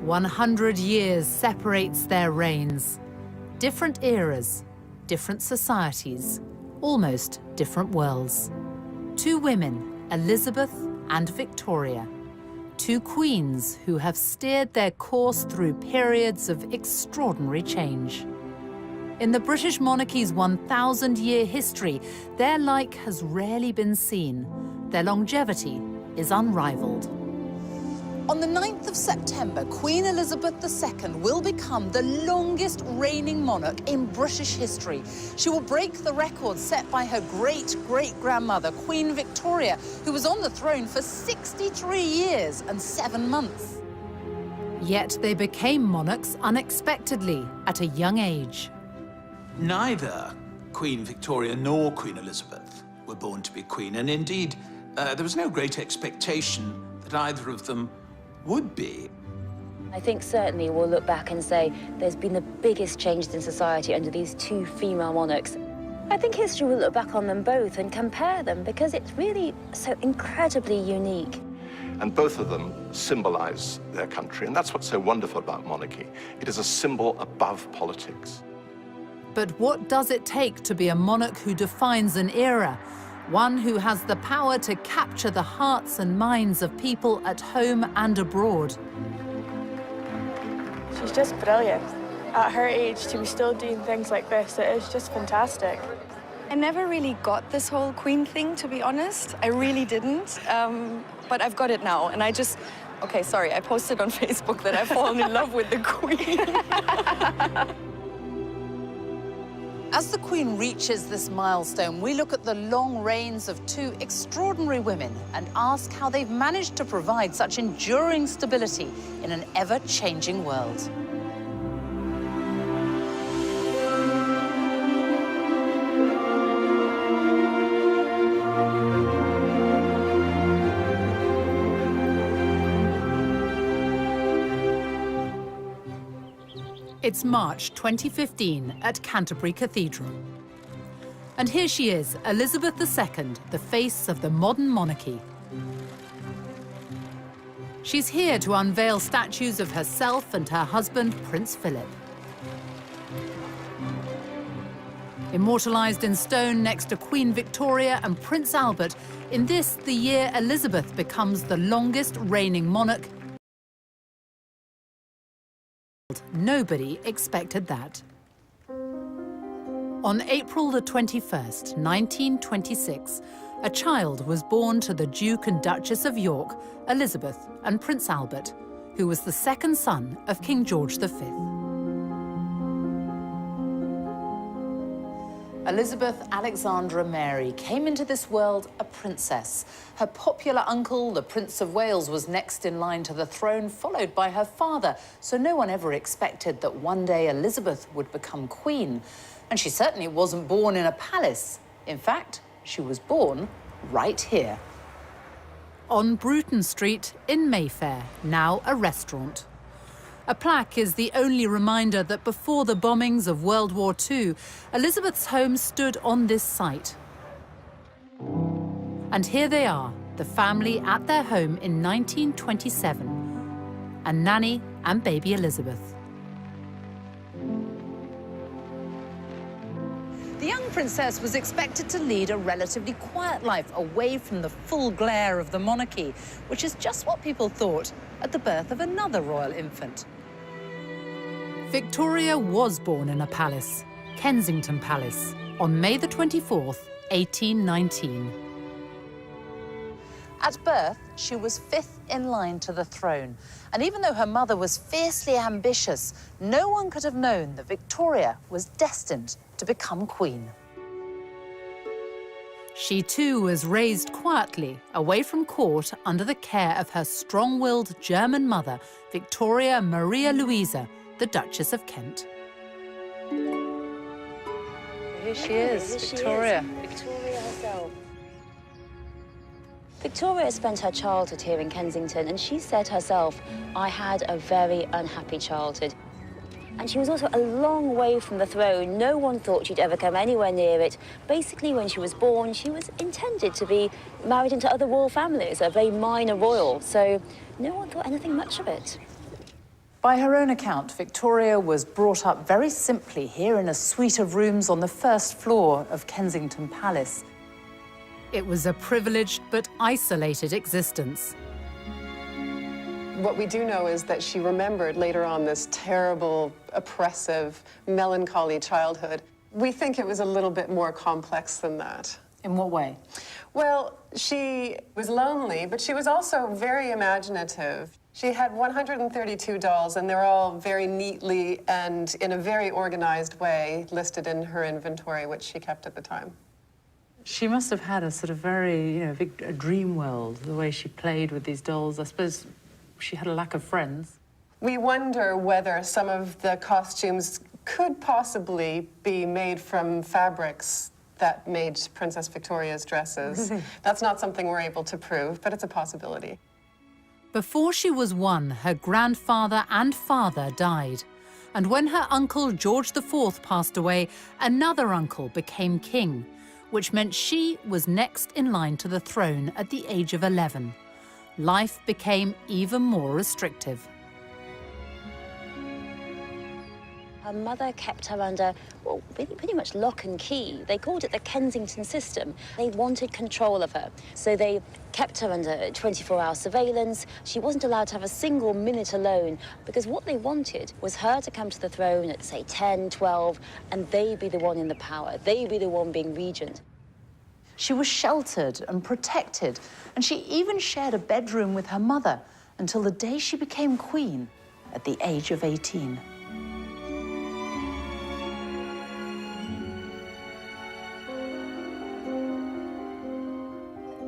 100 years separates their reigns. Different eras, different societies, almost different worlds. Two women, Elizabeth and Victoria. Two queens who have steered their course through periods of extraordinary change. In the British monarchy's 1,000-year history, their like has rarely been seen. Their longevity is unrivaled. On the 9th of September, Queen Elizabeth II will become the longest reigning monarch in British history. She will break the record set by her great-great-grandmother, Queen Victoria, who was on the throne for 63 years and 7 months. Yet they became monarchs unexpectedly at a young age. Neither Queen Victoria nor Queen Elizabeth were born to be queen, and indeed, there was no great expectation that either of them would be. I think certainly we'll look back and say there's been the biggest changes in society under these two female monarchs. I think history will look back on them both and compare them because it's really so incredibly unique. And both of them symbolize their country, and that's what's so wonderful about monarchy. It is a symbol above politics. But what does it take to be a monarch who defines an era? One who has the power to capture the hearts and minds of people at home and abroad. She's just brilliant. At her age, to be still doing things like this, it is just fantastic. I never really got this whole Queen thing, to be honest. I really didn't. But I've got it now, and I just... Okay, sorry, I posted on Facebook that I've fallen in love with the Queen. As the Queen reaches this milestone, we look at the long reigns of two extraordinary women and ask how they've managed to provide such enduring stability in an ever-changing world. It's March 2015 at Canterbury Cathedral. And here she is, Elizabeth II, the face of the modern monarchy. She's here to unveil statues of herself and her husband, Prince Philip. Immortalized in stone next to Queen Victoria and Prince Albert, in this, the year Elizabeth becomes the longest reigning monarch. Nobody expected that. On April the 21st, 1926, a child was born to the Duke and Duchess of York, Elizabeth and Prince Albert, who was the second son of King George V. Elizabeth Alexandra Mary came into this world a princess. Her popular uncle, the Prince of Wales, was next in line to the throne, followed by her father. So no one ever expected that one day Elizabeth would become queen. And she certainly wasn't born in a palace. In fact, she was born right here. On Bruton Street in Mayfair, now a restaurant. A plaque is the only reminder that before the bombings of World War II, Elizabeth's home stood on this site. And here they are, the family at their home in 1927, and Nanny and baby Elizabeth. The young princess was expected to lead a relatively quiet life away from the full glare of the monarchy, which is just what people thought at the birth of another royal infant. Victoria was born in a palace, Kensington Palace, on May the 24th, 1819. At birth, she was fifth in line to the throne. And even though her mother was fiercely ambitious, no one could have known that Victoria was destined to become queen. She too was raised quietly, away from court, under the care of her strong-willed German mother, Victoria Maria Louisa, the Duchess of Kent. Here she is, Victoria. Victoria herself. Victoria spent her childhood here in Kensington, and she said herself, "I had a very unhappy childhood." And she was also a long way from the throne. No one thought she'd ever come anywhere near it. Basically, when she was born, she was intended to be married into other royal families, a very minor royal, so no one thought anything much of it. By her own account, Victoria was brought up very simply here in a suite of rooms on the first floor of Kensington Palace. It was a privileged but isolated existence. What we do know is that she remembered later on this terrible, oppressive, melancholy childhood. We think it was a little bit more complex than that. In what way? Well, she was lonely, but she was also very imaginative. She had 132 dolls, and they're all very neatly and in a very organized way listed in her inventory, which she kept at the time. She must have had a sort of very, a dream world, the way she played with these dolls. I suppose she had a lack of friends. We wonder whether some of the costumes could possibly be made from fabrics that made Princess Victoria's dresses. That's not something we're able to prove, but it's a possibility. Before she was 1, her grandfather and father died. And when her uncle George IV passed away, another uncle became king, which meant she was next in line to the throne at the age of 11. Life became even more restrictive. Her mother kept her under, well, pretty much lock and key. They called it the Kensington system. They wanted control of her. So they kept her under 24-hour surveillance. She wasn't allowed to have a single minute alone, because what they wanted was her to come to the throne at, say, 10, 12, and they be the one in the power. They be the one being regent. She was sheltered and protected, and she even shared a bedroom with her mother until the day she became queen at the age of 18.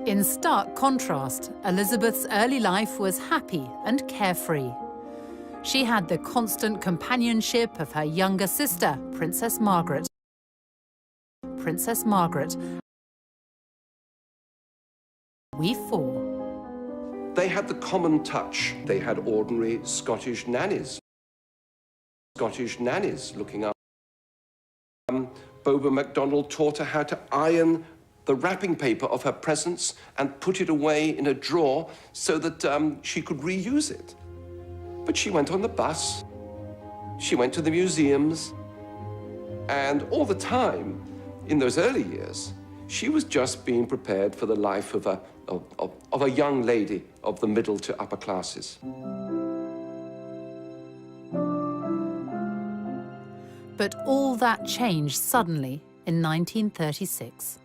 In stark contrast, Elizabeth's early life was happy and carefree. She had the constant companionship of her younger sister, Princess Margaret. Princess Margaret. We four. They had the common touch. They had ordinary Scottish nannies. Scottish nannies looking up. Boba MacDonald taught her how to iron the wrapping paper of her presents and put it away in a drawer so that she could reuse it. But she went on the bus, she went to the museums, and all the time, in those early years, she was just being prepared for the life of a young lady of the middle to upper classes. But all that changed suddenly in 1936.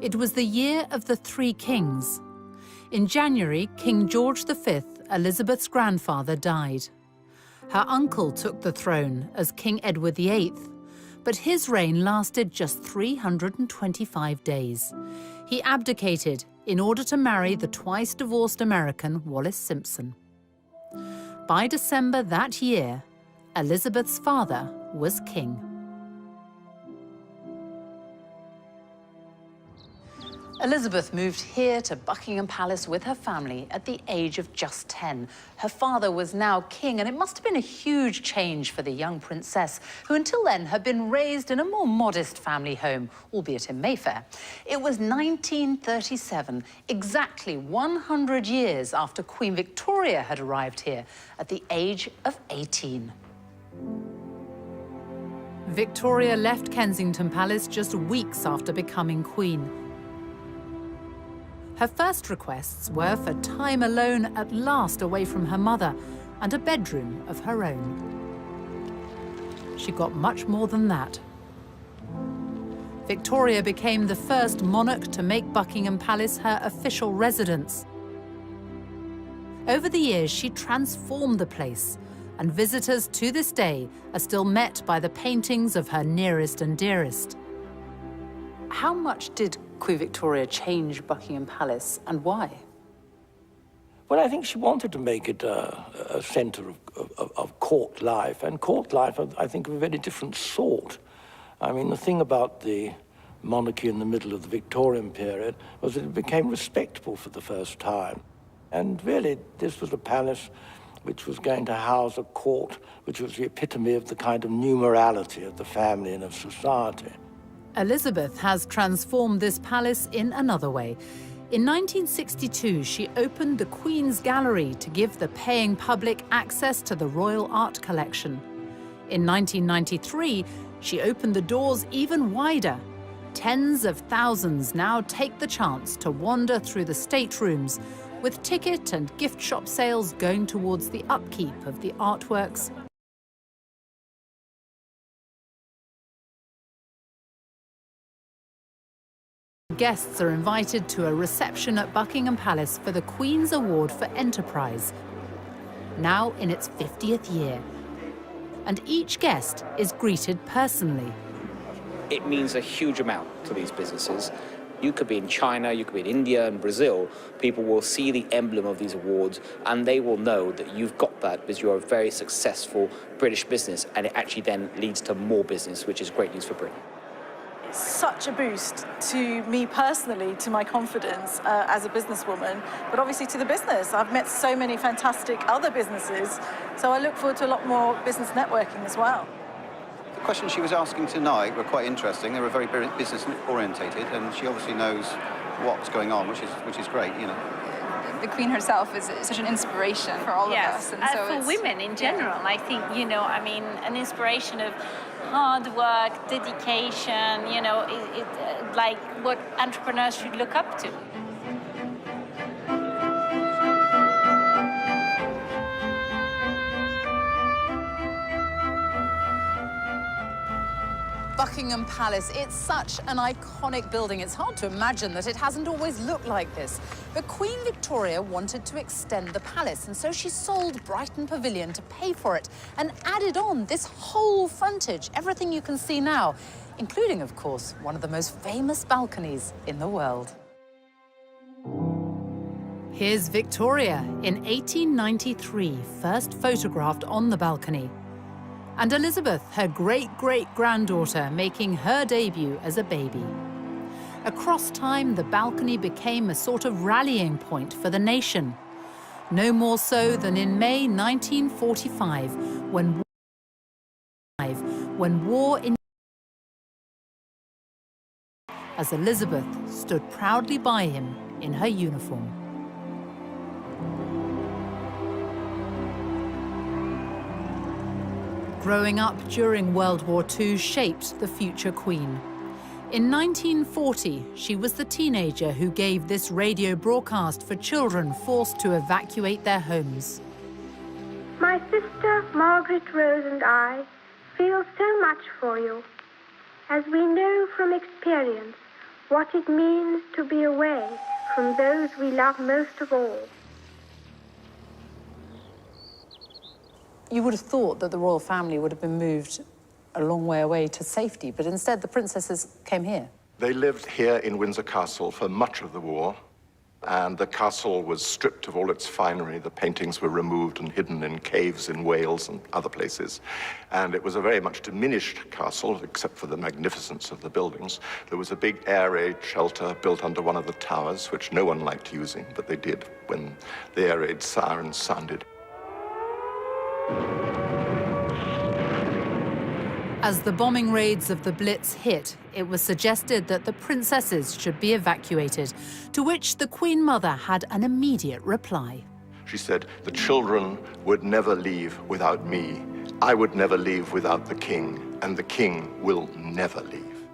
It was the year of the Three Kings. In January, King George V, Elizabeth's grandfather, died. Her uncle took the throne as King Edward VIII, but his reign lasted just 325 days. He abdicated in order to marry the twice-divorced American Wallis Simpson. By December that year, Elizabeth's father was king. Elizabeth moved here to Buckingham Palace with her family at the age of just 10. Her father was now king, and it must have been a huge change for the young princess, who until then had been raised in a more modest family home, albeit in Mayfair. It was 1937, exactly 100 years after Queen Victoria had arrived here at the age of 18. Victoria left Kensington Palace just weeks after becoming queen. Her first requests were for time alone at last away from her mother and a bedroom of her own. She got much more than that. Victoria became the first monarch to make Buckingham Palace her official residence. Over the years, she transformed the place, and visitors to this day are still met by the paintings of her nearest and dearest. How much did Queen Victoria change Buckingham Palace, and why? Well, I think she wanted to make it a centre of court life, and court life, I think, of a very different sort. I mean, the thing about the monarchy in the middle of the Victorian period was that it became respectable for the first time. And really, this was a palace which was going to house a court which was the epitome of the kind of new morality of the family and of society. Elizabeth has transformed this palace in another way. In 1962, she opened the Queen's Gallery to give the paying public access to the royal art collection. In 1993, she opened the doors even wider. Tens of thousands now take the chance to wander through the staterooms, with ticket and gift shop sales going towards the upkeep of the artworks. Guests are invited to a reception at Buckingham Palace for the Queen's Award for Enterprise, now in its 50th year. And each guest is greeted personally. It means a huge amount to these businesses. You could be in China, you could be in India and Brazil. People will see the emblem of these awards and they will know that you've got that because you're a very successful British business, and it actually then leads to more business, which is great news for Britain. It's such a boost to me personally, to my confidence as a businesswoman, but obviously to the business. I've met so many fantastic other businesses, so I look forward to a lot more business networking as well. The questions she was asking tonight were quite interesting. They were very business orientated, and she obviously knows what's going on, which is great, you know. The Queen herself is such an inspiration for all of us. And so for women in general, I think, you know, I mean, an inspiration of hard work, dedication, you know, like what entrepreneurs should look up to. Buckingham Palace, it's such an iconic building. It's hard to imagine that it hasn't always looked like this. But Queen Victoria wanted to extend the palace, and so she sold Brighton Pavilion to pay for it and added on this whole frontage, everything you can see now, including, of course, one of the most famous balconies in the world. Here's Victoria in 1893, first photographed on the balcony. And Elizabeth, her great-great-granddaughter, making her debut as a baby. Across time, the balcony became a sort of rallying point for the nation. No more so than in May 1945, when war in... as Elizabeth stood proudly by him in her uniform. Growing up during World War II shaped the future Queen. In 1940, she was the teenager who gave this radio broadcast for children forced to evacuate their homes. My sister Margaret Rose and I feel so much for you, as we know from experience what it means to be away from those we love most of all. You would have thought that the royal family would have been moved a long way away to safety, but instead the princesses came here. They lived here in Windsor Castle for much of the war, and the castle was stripped of all its finery. The paintings were removed and hidden in caves in Wales and other places. And it was a very much diminished castle, except for the magnificence of the buildings. There was a big air raid shelter built under one of the towers, which no one liked using, but they did when the air raid sirens sounded. As the bombing raids of the Blitz hit, it was suggested that the princesses should be evacuated, to which the Queen Mother had an immediate reply. She said, "The children would never leave without me. I would never leave without the king, and the king will never leave."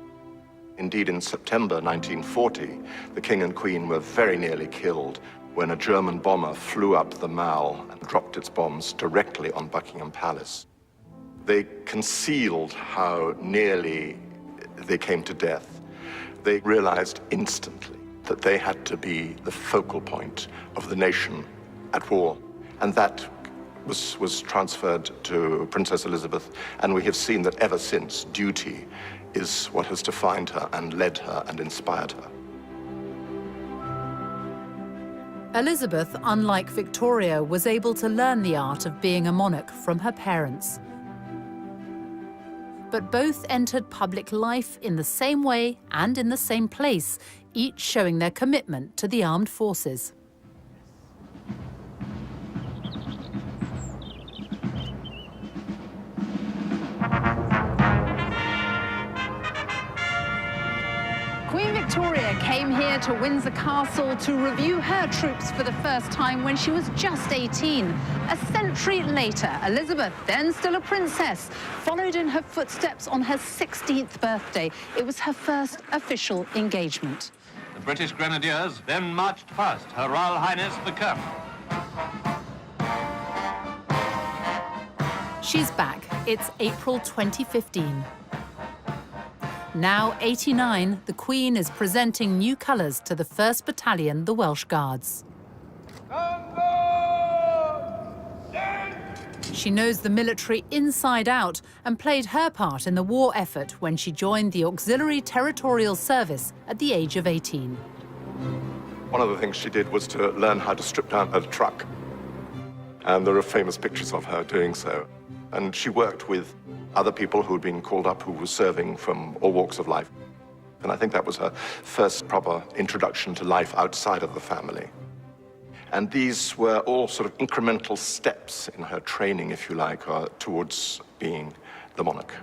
Indeed, in September 1940, the king and queen were very nearly killed when a German bomber flew up the Mall and dropped its bombs directly on Buckingham Palace. They concealed how nearly they came to death. They realized instantly that they had to be the focal point of the nation at war. And that was transferred to Princess Elizabeth, and we have seen that ever since, duty is what has defined her and led her and inspired her. Elizabeth, unlike Victoria, was able to learn the art of being a monarch from her parents. But both entered public life in the same way and in the same place, each showing their commitment to the armed forces. Queen Victoria came here here to Windsor Castle to review her troops for the first time when she was just 18. A century later, Elizabeth, then still a princess, followed in her footsteps on her 16th birthday. It was her first official engagement. The British Grenadiers then marched past Her Royal Highness the Colonel. She's back. It's April 2015. Now 89, the Queen is presenting new colours to the 1st Battalion, the Welsh Guards. She knows the military inside out and played her part in the war effort when she joined the Auxiliary Territorial Service at the age of 18. One of the things she did was to learn how to strip down her truck. And there are famous pictures of her doing so. And she worked with other people who had been called up who were serving from all walks of life. And I think that was her first proper introduction to life outside of the family. And these were all sort of incremental steps in her training, if you like, towards being the monarch.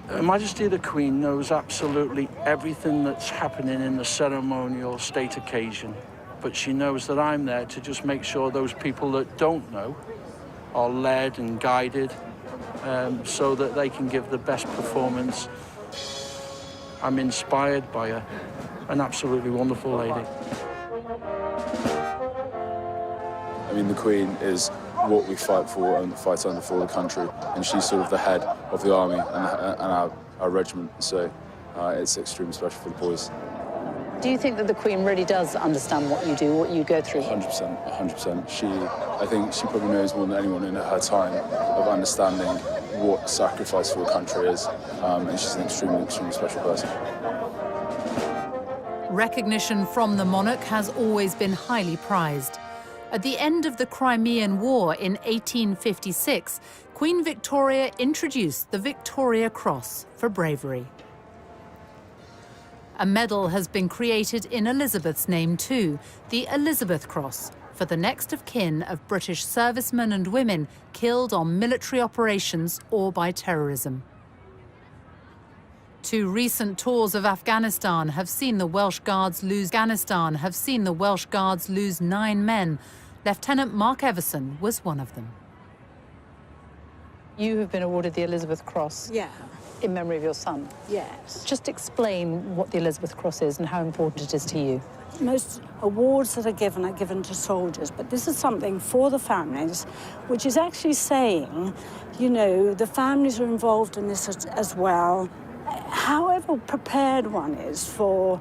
Her Majesty the Queen knows absolutely everything that's happening in the ceremonial state occasion. But she knows that I'm there to just make sure those people that don't know are led and guided so that they can give the best performance. I'm inspired by her, an absolutely wonderful lady. I mean, the Queen is what we fight for and fight under for the country, and she's sort of the head of the army and our regiment, so it's extremely special for the boys. Do you think that the Queen really does understand what you do, what you go through? 100%, 100%. I think she probably knows more than anyone in her time of understanding what sacrifice for the country is, and she's an extremely special person. Recognition from the monarch has always been highly prized. At the end of the Crimean War in 1856, Queen Victoria introduced the Victoria Cross for bravery. A medal has been created in Elizabeth's name too, the Elizabeth Cross, for the next of kin of British servicemen and women killed on military operations or by terrorism. 2 recent tours of Afghanistan have seen the Welsh Guards lose 9 men. Lieutenant Mark Everson was one of them. You have been awarded the Elizabeth Cross. Yeah. In memory of your son. Yes. Just explain what the Elizabeth Cross is and how important it is to you. Most awards that are given to soldiers, but this is something for the families, which is actually saying, you know, the families are involved in this as well. However prepared one is for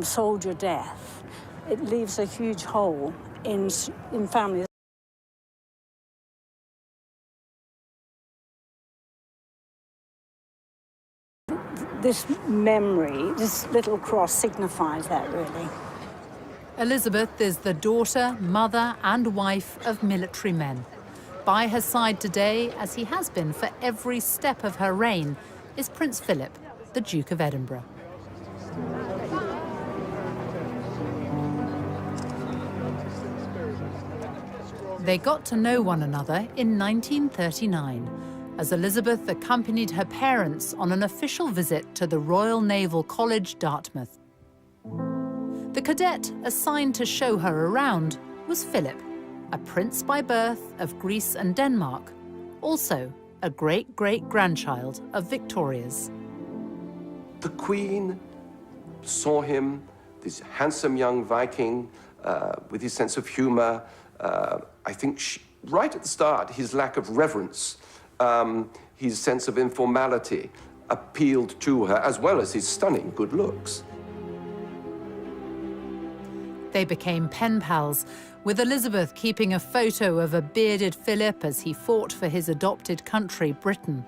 soldier death, it leaves a huge hole in families. This memory, this little cross signifies that, really. Elizabeth is the daughter, mother and wife of military men. By her side today, as he has been for every step of her reign, is Prince Philip, the Duke of Edinburgh. They got to know one another in 1939, as Elizabeth accompanied her parents on an official visit to the Royal Naval College, Dartmouth. The cadet assigned to show her around was Philip, a prince by birth of Greece and Denmark, also a great-great-grandchild of Victoria's. The Queen saw him, this handsome young Viking with his sense of humor. I think right at the start, his lack of reverence, his sense of informality appealed to her, as well as his stunning good looks. They became pen pals, with Elizabeth keeping a photo of a bearded Philip as he fought for his adopted country, Britain.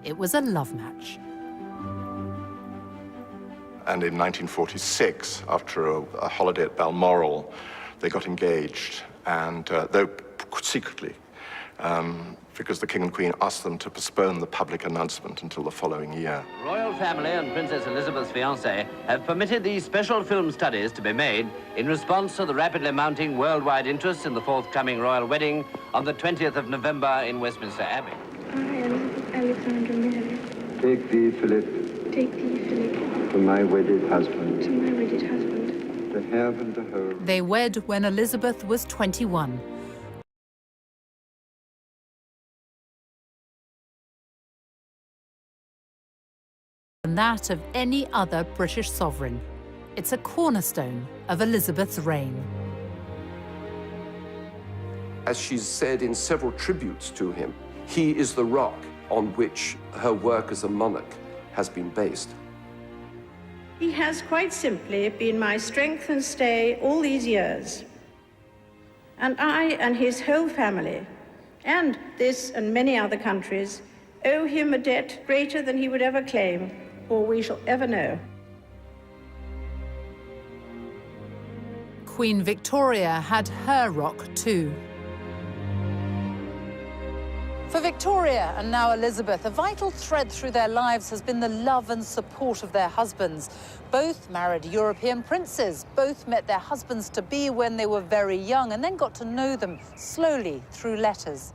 It was a love match. And in 1946, after a holiday at Balmoral, they got engaged, and though secretly, because the King and Queen asked them to postpone the public announcement until the following year. The royal family and Princess Elizabeth's fiancé have permitted these special film studies to be made in response to the rapidly mounting worldwide interest in the forthcoming royal wedding on the 20th of November in Westminster Abbey. I am Alexandra Mary. Take thee, Philip, Take thee, Philip, To my wedded husband. to my wedded husband. To have and to hold. They wed when Elizabeth was 21. And that of any other British sovereign. It's a cornerstone of Elizabeth's reign. As she's said in several tributes to him, he is the rock on which her work as a monarch has been based. He has quite simply been my strength and stay all these years. And I and his whole family, and this and many other countries, owe him a debt greater than he would ever claim, or we shall ever know. Queen Victoria had her rock too. For Victoria and now Elizabeth, a vital thread through their lives has been the love and support of their husbands. Both married European princes, both met their husbands-to-be when they were very young and then got to know them slowly through letters.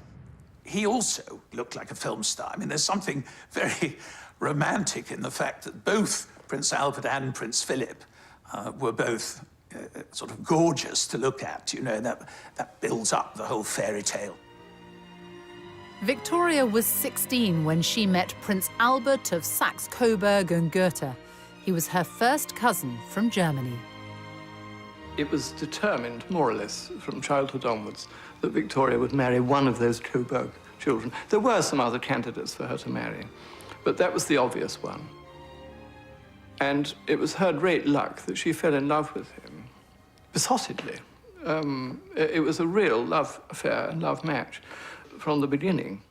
He also looked like a film star. I mean, there's something very romantic in the fact that both Prince Albert and Prince Philip were both sort of gorgeous to look at. You know, that builds up the whole fairy tale. Victoria was 16 when she met Prince Albert of Saxe-Coburg and Gotha. He was her first cousin from Germany. It was determined, more or less, from childhood onwards, that Victoria would marry one of those Coburg children. There were some other candidates for her to marry, but that was the obvious one. And it was her great luck that she fell in love with him, besottedly. It was a real love affair and love match from the beginning.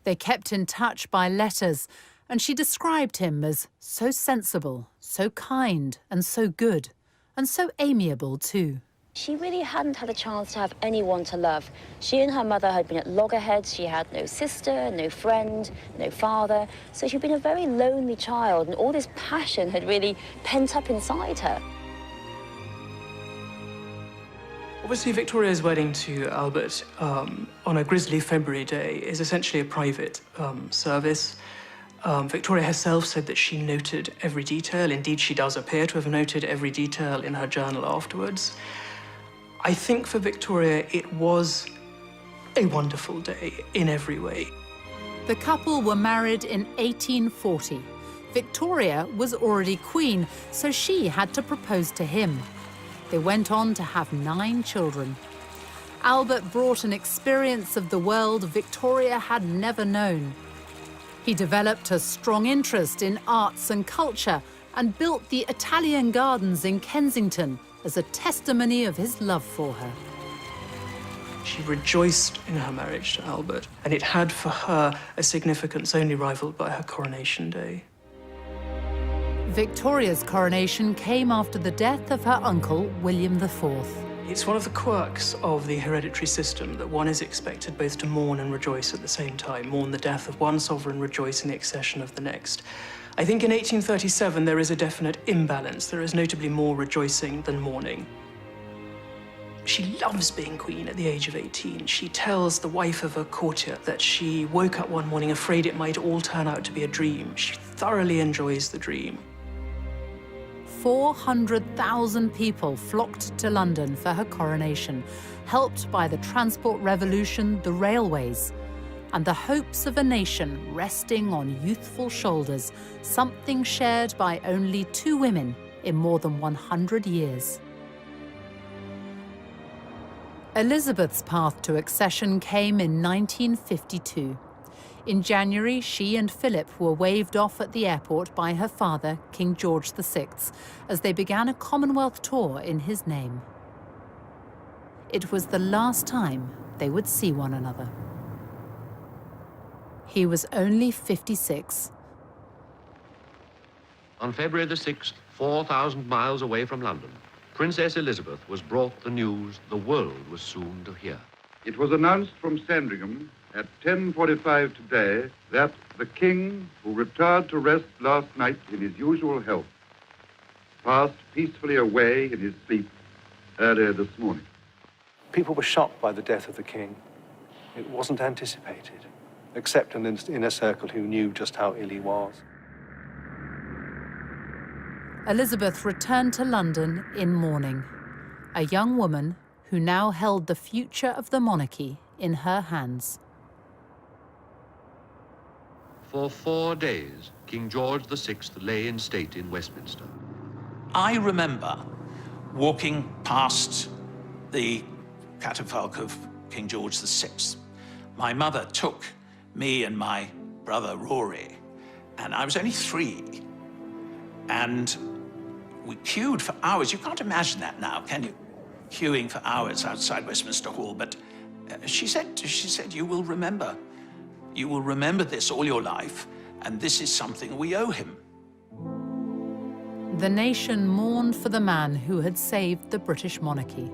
They kept in touch by letters, and she described him as so sensible, so kind, and so good, and so amiable too. She really hadn't had a chance to have anyone to love. She and her mother had been at loggerheads. She had no sister, no friend, no father. So she'd been a very lonely child, and all this passion had really pent up inside her. Obviously, Victoria's wedding to Albert on a grisly February day is essentially a private service. Victoria herself said that she noted every detail. Indeed, she does appear to have noted every detail in her journal afterwards. I think for Victoria, it was a wonderful day in every way. The couple were married in 1840. Victoria was already queen, so she had to propose to him. They went on to have 9 children. Albert brought an experience of the world Victoria had never known. He developed a strong interest in arts and culture and built the Italian Gardens in Kensington as a testimony of his love for her. She rejoiced in her marriage to Albert, and it had for her a significance only rivaled by her coronation day. Victoria's coronation came after the death of her uncle, William IV. It's one of the quirks of the hereditary system that one is expected both to mourn and rejoice at the same time, mourn the death of one sovereign, rejoice in the accession of the next. I think in 1837 there is a definite imbalance. There is notably more rejoicing than mourning. She loves being queen at the age of 18. She tells the wife of a courtier that she woke up one morning afraid it might all turn out to be a dream. She thoroughly enjoys the dream. 400,000 people flocked to London for her coronation, helped by the transport revolution, the railways, and the hopes of a nation resting on youthful shoulders, something shared by only 2 women in more than 100 years. Elizabeth's path to accession came in 1952. In January, she and Philip were waved off at the airport by her father, King George VI, as they began a Commonwealth tour in his name. It was the last time they would see one another. He was only 56. On February the 6th, 4,000 miles away from London, Princess Elizabeth was brought the news the world was soon to hear. It was announced from Sandringham at 10:45 today that the King, who retired to rest last night in his usual health, passed peacefully away in his sleep earlier this morning. People were shocked by the death of the King. It wasn't anticipated, except in an inner circle who knew just how ill he was. Elizabeth returned to London in mourning, a young woman who now held the future of the monarchy in her hands. For 4 days, King George VI lay in state in Westminster. I remember walking past the catafalque of King George VI. My mother took me and my brother Rory, and I was only 3. And we queued for hours. You can't imagine that now, can you? Queuing for hours outside Westminster Hall. But she said, you will remember. You will remember this all your life, and this is something we owe him. The nation mourned for the man who had saved the British monarchy.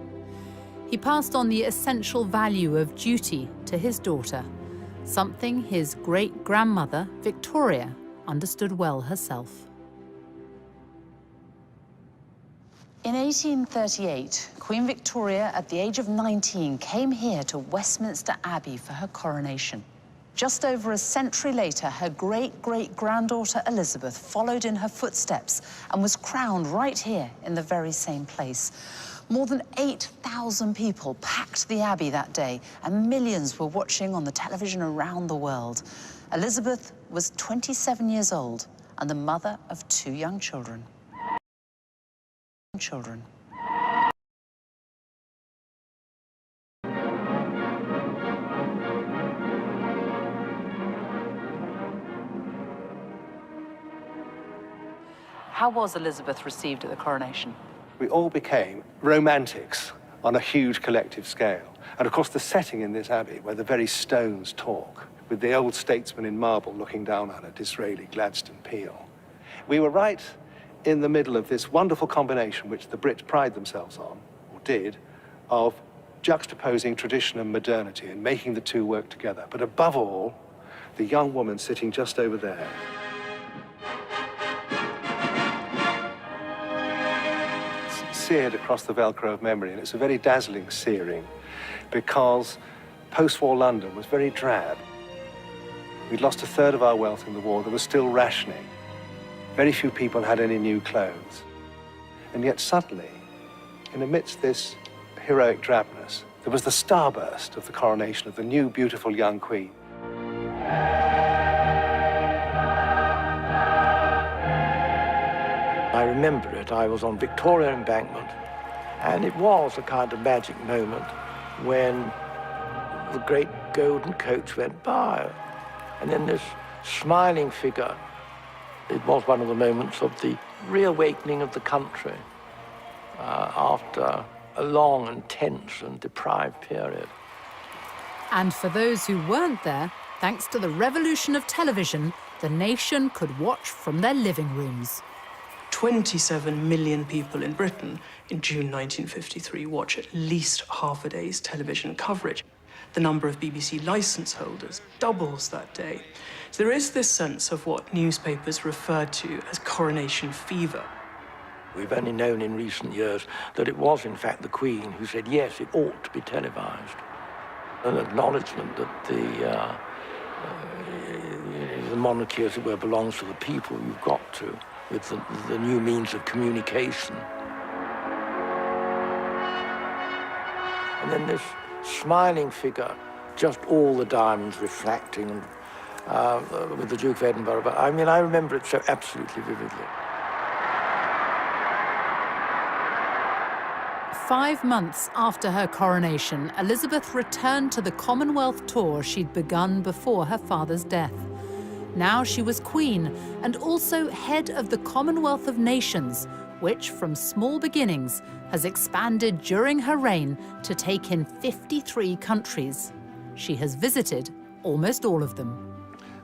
He passed on the essential value of duty to his daughter, something his great-grandmother, Victoria, understood well herself. In 1838, Queen Victoria, at the age of 19, came here to Westminster Abbey for her coronation. Just over a century later, her great-great-granddaughter Elizabeth followed in her footsteps and was crowned right here in the very same place. More than 8,000 people packed the Abbey that day, and millions were watching on the television around the world. Elizabeth was 27 years old and the mother of 2 young children. How was Elizabeth received at the coronation? We all became romantics on a huge collective scale. And of course, the setting in this abbey, where the very stones talk, with the old statesman in marble looking down on it, Disraeli, Gladstone, Peel. We were right in the middle of this wonderful combination, which the Brits pride themselves on, or did, of juxtaposing tradition and modernity and making the two work together. But above all, the young woman sitting just over there. Seared across the Velcro of memory, and it's a very dazzling searing because post-war London was very drab. We'd lost 1/3 of our wealth in the war. There was still rationing. Very few people had any new clothes. And yet suddenly, in amidst this heroic drabness, there was the starburst of the coronation of the new, beautiful young queen. I remember it. I was on Victoria Embankment, and it was a kind of magic moment when the great golden coach went by, and then this smiling figure. It was one of the moments of the reawakening of the country after a long and tense and deprived period. And for those who weren't there, thanks to the revolution of television, the nation could watch from their living rooms. 27 million people in Britain in June 1953 watch at least half a day's television coverage. The number of BBC licence holders doubles that day. So there is this sense of what newspapers refer to as coronation fever. We've only known in recent years that it was, in fact, the Queen who said, yes, it ought to be televised. An acknowledgement that the monarchy, as it were, belongs to the people. You've got to, with the new means of communication. And then this smiling figure, just all the diamonds reflecting with the Duke of Edinburgh. But I mean, I remember it so absolutely vividly. 5 months after her coronation, Elizabeth returned to the Commonwealth tour she'd begun before her father's death. Now she was Queen and also head of the Commonwealth of Nations, which, from small beginnings, has expanded during her reign to take in 53 countries. She has visited almost all of them.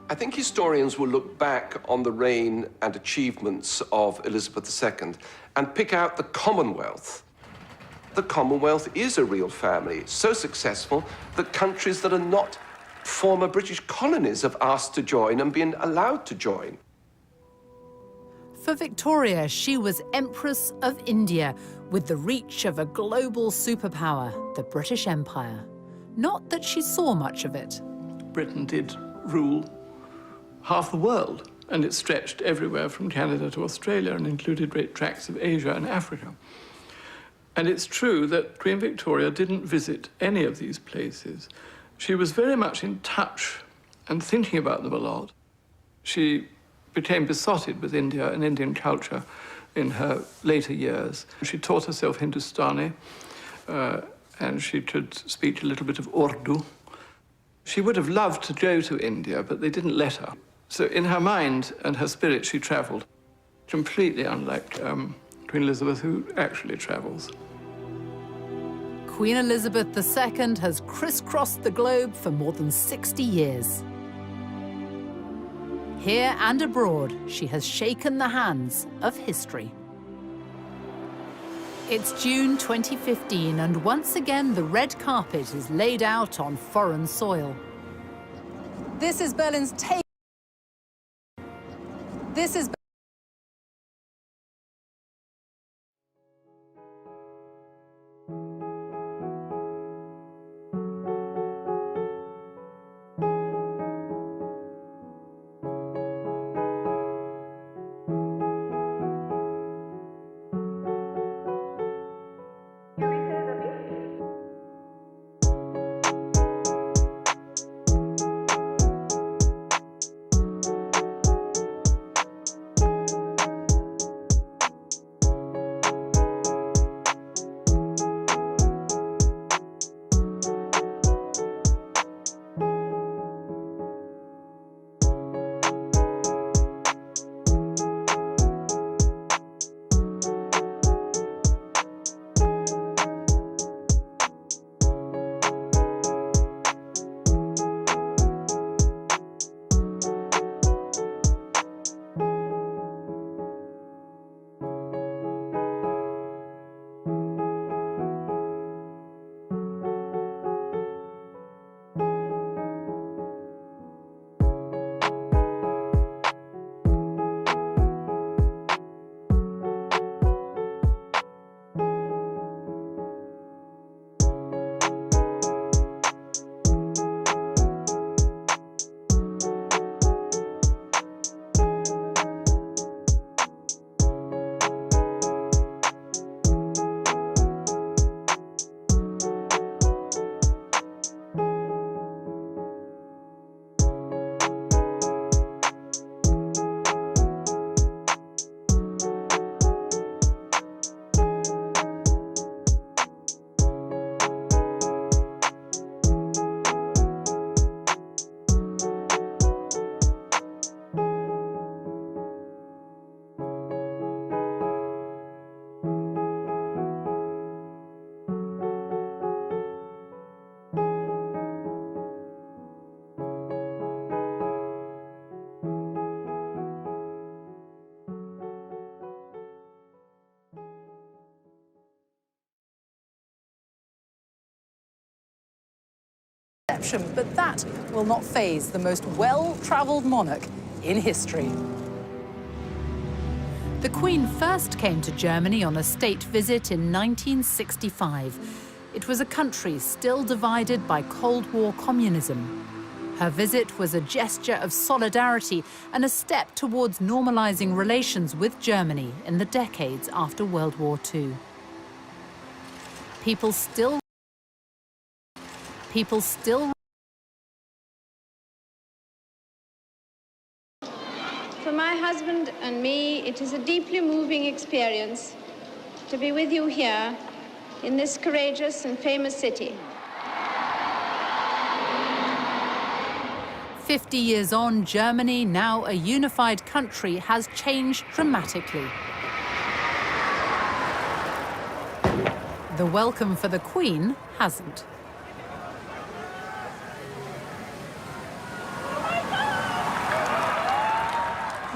I think historians will look back on the reign and achievements of Elizabeth II and pick out the Commonwealth. The Commonwealth is a real family, so successful that countries that are not former British colonies have asked to join and been allowed to join. For Victoria, she was Empress of India, with the reach of a global superpower, the British Empire. Not that she saw much of it. Britain did rule half the world and it stretched everywhere from Canada to Australia and included great tracts of Asia and Africa. And it's true that Queen Victoria didn't visit any of these places. She was very much in touch and thinking about them a lot. She became besotted with India and Indian culture in her later years. She taught herself Hindustani, and she could speak a little bit of Urdu. She would have loved to go to India, but they didn't let her. So in her mind and her spirit, she traveled, completely unlike Queen Elizabeth, who actually travels. Queen Elizabeth II has crisscrossed the globe for more than 60 years. Here and abroad, she has shaken the hands of history. It's June 2015, and once again, the red carpet is laid out on foreign soil. This is Berlin's take. This is but that will not faze the most well-travelled monarch in history. The Queen first came to Germany on a state visit in 1965. It was a country still divided by Cold War communism. Her visit was a gesture of solidarity and a step towards normalizing relations with Germany in the decades after World War II. People still For my husband and me, it is a deeply moving experience to be with you here in this courageous and famous city. 50 years on, Germany, now a unified country, has changed dramatically. The welcome for the Queen hasn't.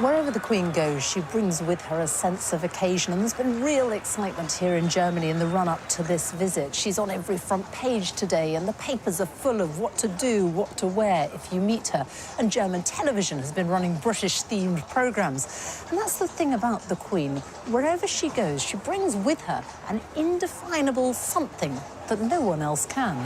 Wherever the Queen goes, she brings with her a sense of occasion, and there's been real excitement here in Germany in the run-up to this visit. She's on every front page today, and the papers are full of what to do, what to wear if you meet her. And German television has been running British-themed programmes. And that's the thing about the Queen. Wherever she goes, she brings with her an indefinable something that no one else can.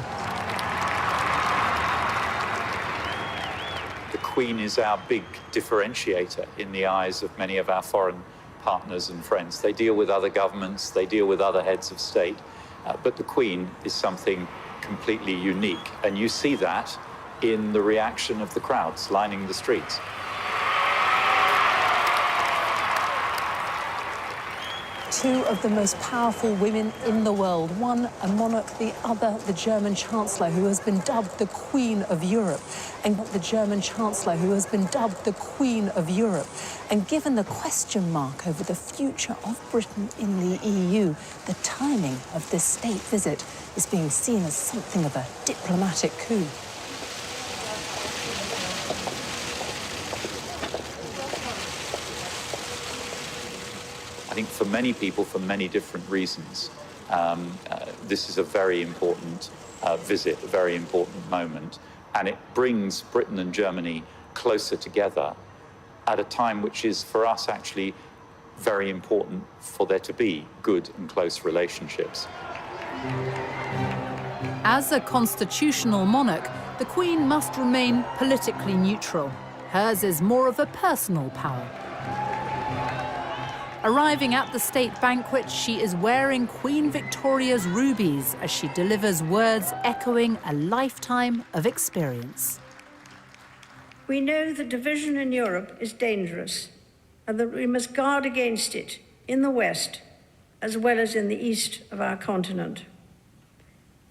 The Queen is our big differentiator in the eyes of many of our foreign partners and friends. They deal with other governments, they deal with other heads of state, but the Queen is something completely unique. And you see that in the reaction of the crowds lining the streets. Two of the most powerful women in the world, one a monarch, the other the German Chancellor, who has been dubbed the Queen of Europe, and the German Chancellor, who has been dubbed the Queen of Europe. And given the question mark over the future of Britain in the EU, the timing of this state visit is being seen as something of a diplomatic coup. I think for many people, for many different reasons, this is a very important visit, a very important moment, and it brings Britain and Germany closer together at a time which is, for us, actually very important for there to be good and close relationships. As a constitutional monarch, the Queen must remain politically neutral. Hers is more of a personal power. Arriving at the state banquet, she is wearing Queen Victoria's rubies as she delivers words echoing a lifetime of experience. We know that division in Europe is dangerous and that we must guard against it in the West as well as in the east of our continent.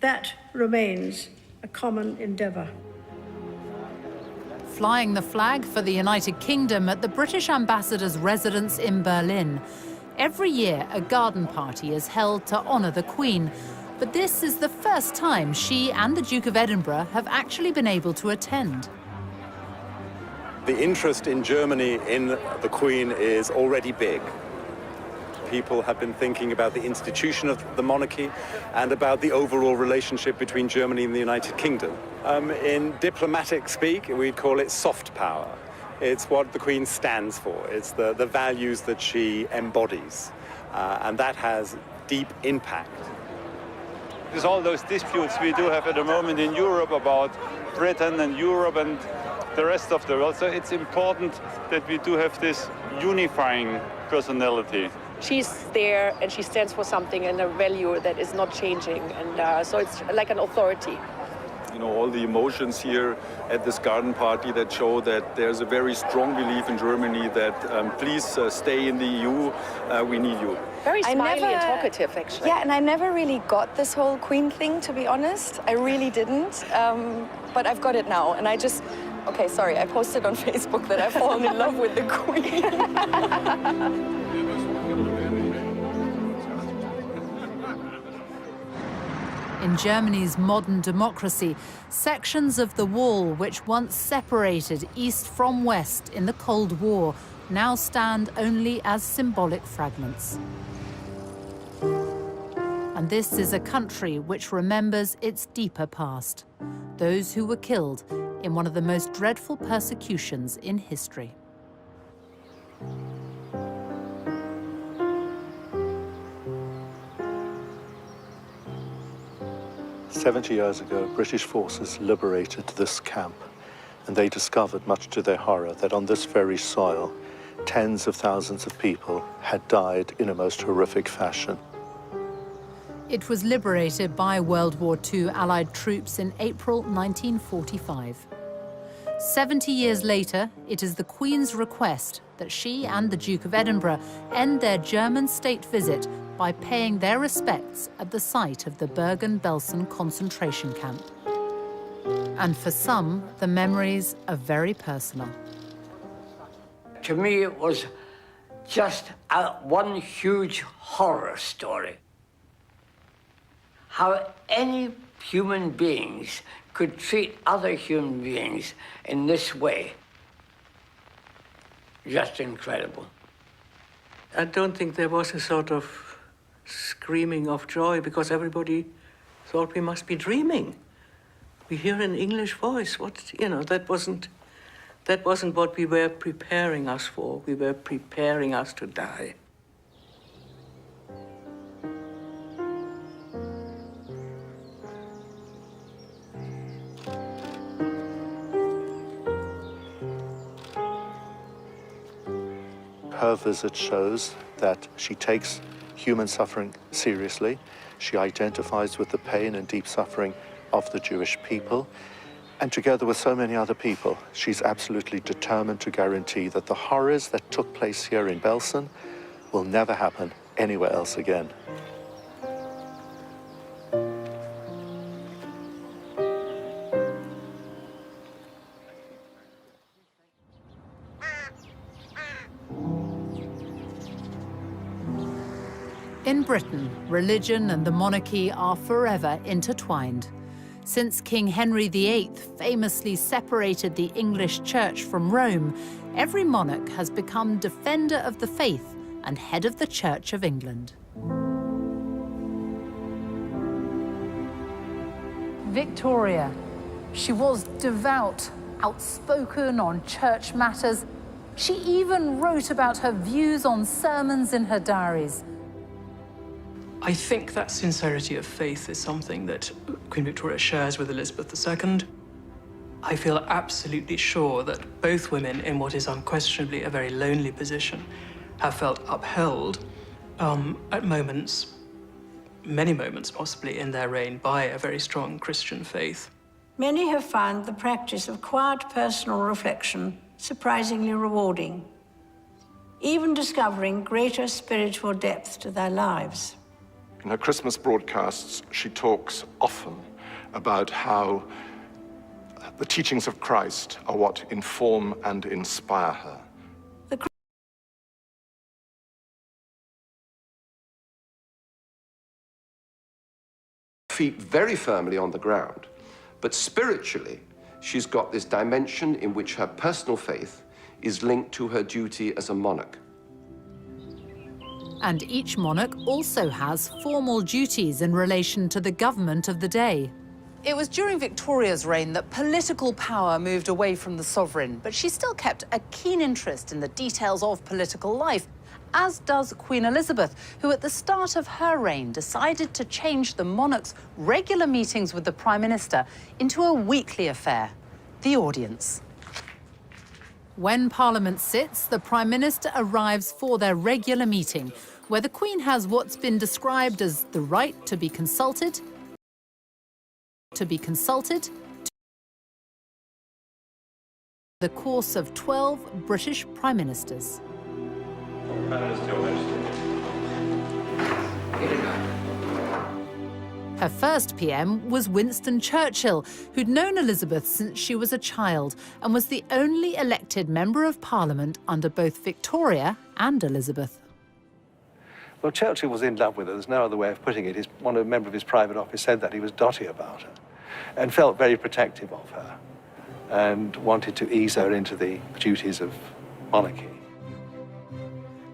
That remains a common endeavour. Flying the flag for the United Kingdom at the British ambassador's residence in Berlin. Every year, a garden party is held to honour the Queen, but this is the first time she and the Duke of Edinburgh have actually been able to attend. The interest in Germany in the Queen is already big. People have been thinking about the institution of the monarchy and about the overall relationship between Germany and the United Kingdom. In diplomatic speak, we'd call it soft power. It's what the Queen stands for. It's the values that she embodies, and that has deep impact. There's all those disputes we do have at the moment in Europe about Britain and Europe and the rest of the world. So it's important that we do have this unifying personality. She's there and she stands for something and a value that is not changing. And so it's like an authority. You know, all the emotions here at this garden party that show that there's a very strong belief in Germany that please stay in the EU, we need you. Very smiley and talkative, actually. Yeah, and I never really got this whole Queen thing, to be honest. I really didn't. But I've got it now, and I just... Okay, sorry, I posted on Facebook that I've fallen in love with the Queen. In Germany's modern democracy, sections of the wall which once separated East from West in the Cold War now stand only as symbolic fragments. And this is a country which remembers its deeper past, those who were killed in one of the most dreadful persecutions in history. 70 years ago, British forces liberated this camp, and they discovered, much to their horror, that on this very soil, tens of thousands of people had died in a most horrific fashion. It was liberated by World War II Allied troops in April 1945. 70 years later, it is the Queen's request that she and the Duke of Edinburgh end their German state visit by paying their respects at the site of the Bergen-Belsen concentration camp. And for some, the memories are very personal. To me, it was just one huge horror story. How any human beings could treat other human beings in this way. Just incredible. I don't think there was a sort of screaming of joy because everybody thought we must be dreaming. We hear an English voice. That wasn't what we were preparing us for. We were preparing us to die. her visit shows that she takes human suffering seriously. She identifies with the pain and deep suffering of the Jewish people. And together with so many other people, she's absolutely determined to guarantee that the horrors that took place here in Belsen will never happen anywhere else again. In Britain, religion and the monarchy are forever intertwined. Since King Henry VIII famously separated the English Church from Rome, every monarch has become defender of the faith and head of the Church of England. Victoria. She was devout, outspoken on church matters. She even wrote about her views on sermons in her diaries. I think that sincerity of faith is something that Queen Victoria shares with Elizabeth II. I feel absolutely sure that both women, in what is unquestionably a very lonely position, have felt upheld at moments, many moments possibly in their reign, by a very strong Christian faith. Many have found the practice of quiet personal reflection surprisingly rewarding, even discovering greater spiritual depth to their lives. In her Christmas broadcasts, she talks often about how the teachings of Christ are what inform and inspire her. Feet very firmly on the ground, but spiritually, she's got this dimension in which her personal faith is linked to her duty as a monarch. And each monarch also has formal duties in relation to the government of the day. It was during Victoria's reign that political power moved away from the sovereign, but she still kept a keen interest in the details of political life, as does Queen Elizabeth, who at the start of her reign decided to change the monarch's regular meetings with the Prime Minister into a weekly affair, the audience. When Parliament sits, the Prime Minister arrives for their regular meeting, where the Queen has what's been described as the right to be consulted, the course of 12 British Prime Ministers. Her first PM was Winston Churchill, who'd known Elizabeth since she was a child and was the only elected member of Parliament under both Victoria and Elizabeth. Well, Churchill was in love with her. There's no other way of putting it. A member of his private office said that he was dotty about her and felt very protective of her and wanted to ease her into the duties of monarchy.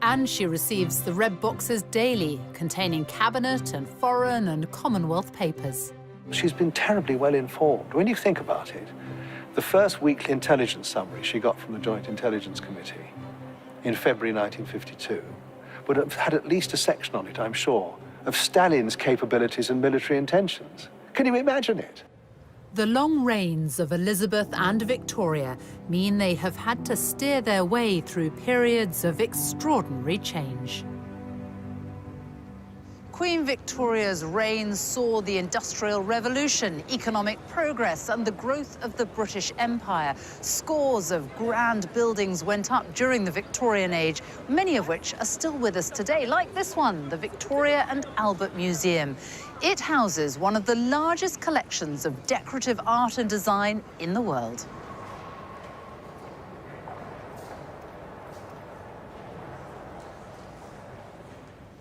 And she receives the red boxes daily, containing cabinet and foreign and Commonwealth papers. She's been terribly well informed. When you think about it, the first weekly intelligence summary she got from the Joint Intelligence Committee in February 1952 would have had at least a section on it, I'm sure, of Stalin's capabilities and military intentions. Can you imagine it? The long reigns of Elizabeth and Victoria mean they have had to steer their way through periods of extraordinary change. Queen Victoria's reign saw the Industrial Revolution, economic progress, and the growth of the British Empire. Scores of grand buildings went up during the Victorian age, many of which are still with us today, like this one, the Victoria and Albert Museum. It houses one of the largest collections of decorative art and design in the world.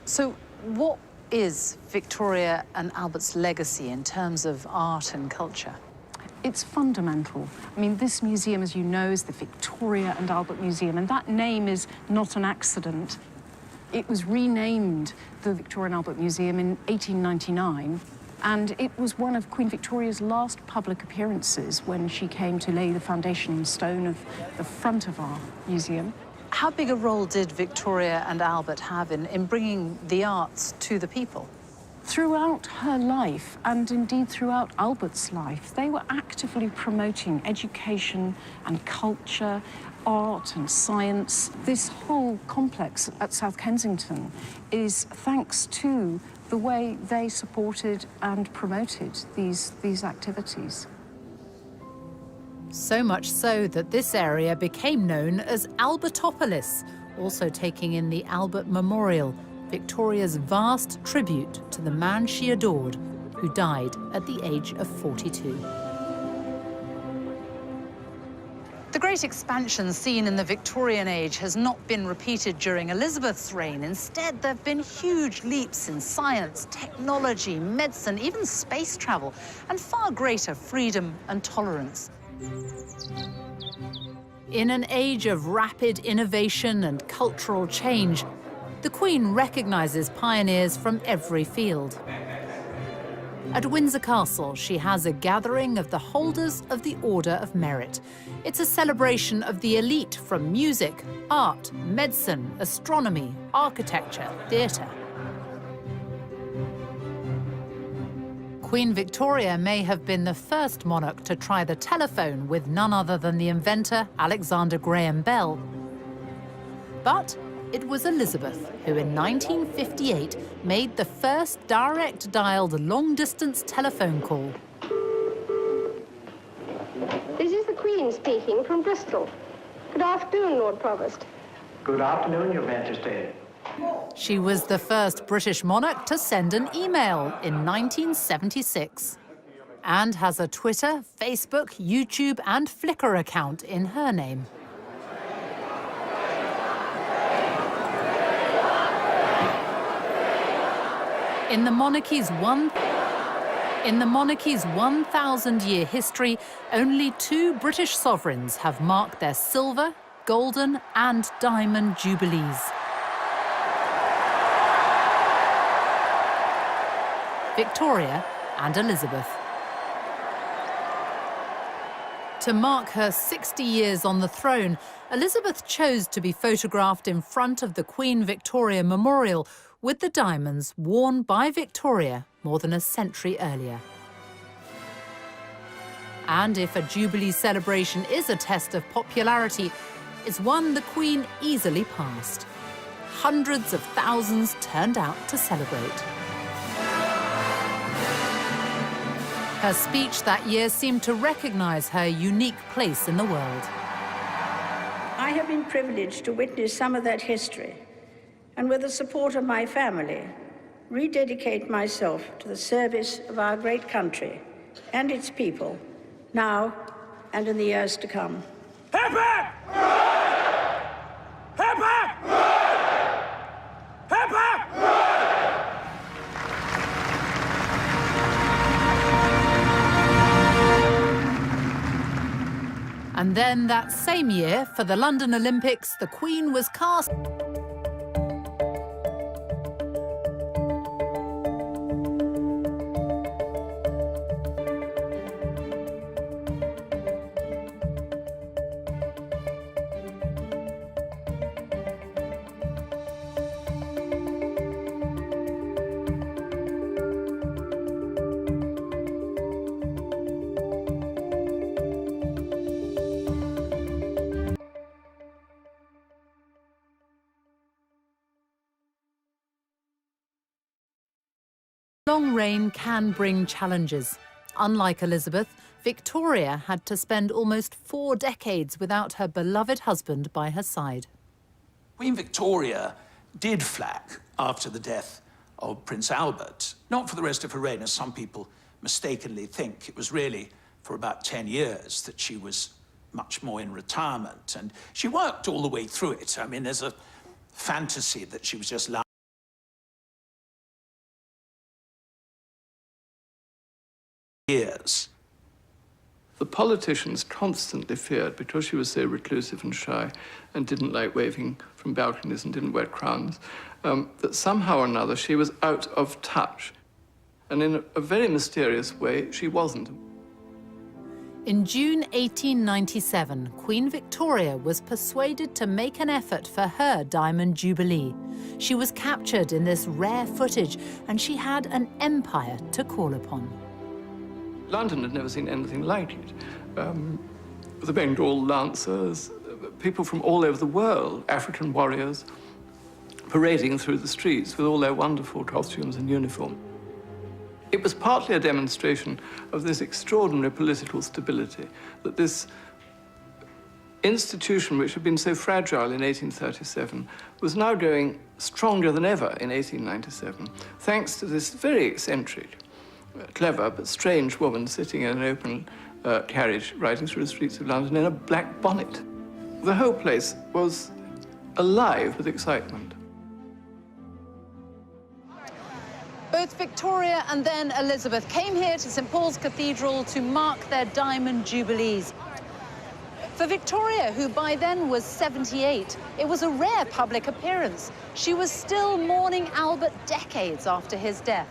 So, what is Victoria and Albert's legacy in terms of art and culture? It's fundamental. I mean, this museum, as you know, is the Victoria and Albert Museum, and that name is not an accident. It was renamed the Victoria and Albert Museum in 1899, and it was one of Queen Victoria's last public appearances when she came to lay the foundation stone of the front of our museum. How big a role did Victoria and Albert have in bringing the arts to the people? Throughout her life, and indeed throughout Albert's life, they were actively promoting education and culture, art and science. This whole complex at South Kensington is thanks to the way they supported and promoted these activities. So much so that this area became known as Albertopolis, also taking in the Albert Memorial, Victoria's vast tribute to the man she adored, who died at the age of 42. The great expansion seen in the Victorian age has not been repeated during Elizabeth's reign. Instead, there have been huge leaps in science, technology, medicine, even space travel, and far greater freedom and tolerance. In an age of rapid innovation and cultural change, the Queen recognises pioneers from every field. At Windsor Castle, she has a gathering of the holders of the Order of Merit. It's a celebration of the elite from music, art, medicine, astronomy, architecture, theatre. Queen Victoria may have been the first monarch to try the telephone with none other than the inventor Alexander Graham Bell. But it was Elizabeth who, in 1958, made the first direct-dialed long-distance telephone call. This is the Queen speaking from Bristol. Good afternoon, Lord Provost. Good afternoon, Your Majesty. She was the first British monarch to send an email in 1976, and has a Twitter, Facebook, YouTube, and Flickr account in her name. In the monarchy's 1,000-year history, only 2 British sovereigns have marked their silver, golden, and diamond jubilees. Victoria and Elizabeth. To mark her 60 years on the throne, Elizabeth chose to be photographed in front of the Queen Victoria Memorial with the diamonds worn by Victoria more than a century earlier. And if a Jubilee celebration is a test of popularity, it's one the Queen easily passed. Hundreds of thousands turned out to celebrate. Her speech that year seemed to recognise her unique place in the world. I have been privileged to witness some of that history, and with the support of my family, rededicate myself to the service of our great country and its people, now and in the years to come. Hip hip! Hip hip! Hip hip! And then that same year, for the London Olympics, the Queen was cast. Long reign can bring challenges. Unlike Elizabeth, Victoria had to spend almost 4 decades without her beloved husband by her side. Queen Victoria did flack after the death of Prince Albert, not for the rest of her reign, as some people mistakenly think. It was really for about 10 years that she was much more in retirement, and she worked all the way through it. I mean, there's a fantasy that she was just years. The politicians constantly feared, because she was so reclusive and shy and didn't like waving from balconies and didn't wear crowns, that somehow or another she was out of touch. And in a very mysterious way, she wasn't. In June 1897, Queen Victoria was persuaded to make an effort for her Diamond Jubilee. She was captured in this rare footage, and she had an empire to call upon. London had never seen anything like it. The Bengal Lancers, people from all over the world, African warriors, parading through the streets with all their wonderful costumes and uniform. It was partly a demonstration of this extraordinary political stability, that this institution, which had been so fragile in 1837, was now going stronger than ever in 1897, thanks to this very eccentric, clever but strange woman sitting in an open carriage riding through the streets of London in a black bonnet. The whole place was alive with excitement. Both Victoria and then Elizabeth came here to St Paul's Cathedral to mark their Diamond Jubilees. For Victoria, who by then was 78, it was a rare public appearance. She was still mourning Albert decades after his death.